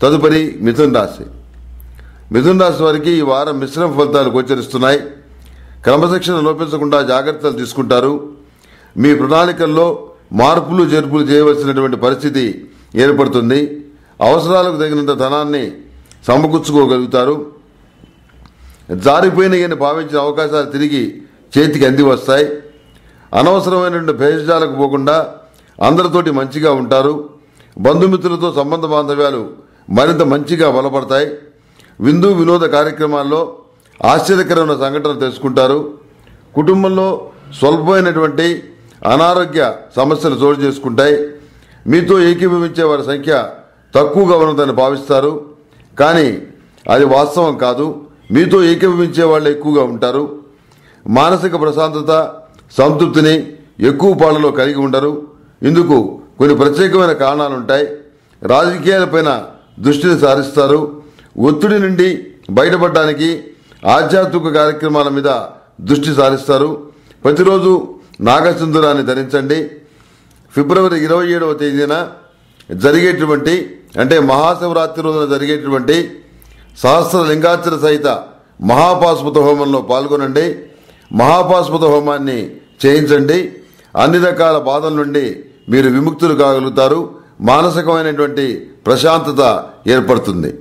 తదుపరి మిథున రాశి. మిథున రాశి వారికి ఈ వారం మిశ్రమ ఫలితాలు గోచరిస్తున్నాయి. క్రమశిక్షణ లోపించకుండా జాగ్రత్తలు తీసుకుంటారు. మీ ప్రణాళికల్లో మార్పులు చేర్పులు చేయవలసినటువంటి పరిస్థితి ఏర్పడుతుంది. అవసరాలకు తగినంత ధనాన్ని సమకూర్చుకోగలుగుతారు. జారిపోయినని భావించిన అవకాశాలు తిరిగి చేతికి అంది వస్తాయి. అనవసరమైనటువంటి భేషజాలకు పోకుండా అందరితోటి మంచిగా ఉంటారు. బంధుమిత్రులతో సంబంధ బాంధవ్యాలు మరింత మంచిగా బలపడతాయి. విందు వినోద కార్యక్రమాల్లో ఆశ్చర్యకరమైన సంఘటనలు తెలుసుకుంటారు. కుటుంబంలో స్వల్పమైనటువంటి అనారోగ్య సమస్యలు చోటు చేసుకుంటాయి. మీతో ఏకీభవించే వారి సంఖ్య తక్కువగా ఉన్నదని భావిస్తారు. కానీ అది వాస్తవం కాదు. మీతో ఏకీభవించే వాళ్ళు ఎక్కువగా ఉంటారు. మానసిక ప్రశాంతత సంతృప్తిని ఎక్కువ పాళ్లలో కలిగి ఉండరు. ఇందుకు కొన్ని ప్రత్యేకమైన కారణాలుంటాయి. రాజకీయాలపైన దృష్టిని సారిస్తారు. ఒత్తిడి నుండి బయటపడడానికి ఆధ్యాత్మిక కార్యక్రమాల మీద దృష్టి సారిస్తారు. ప్రతిరోజు నాగసింధూరాన్ని ధరించండి. ఫిబ్రవరి 27వ తేదీన జరిగేటువంటి అంటే మహాశివరాత్రి రోజున జరిగేటువంటి సహస్ర లింగాచర సహిత మహాపాశుపత హోమంలో పాల్గొనండి. మహాపాశుపత హోమాన్ని చేయించండి. అన్ని రకాల బాధల నుండి మీరు విముక్తులు కాగలుగుతారు. మానసికమైనటువంటి ప్రశాంతత ఏర్పడుతుంది.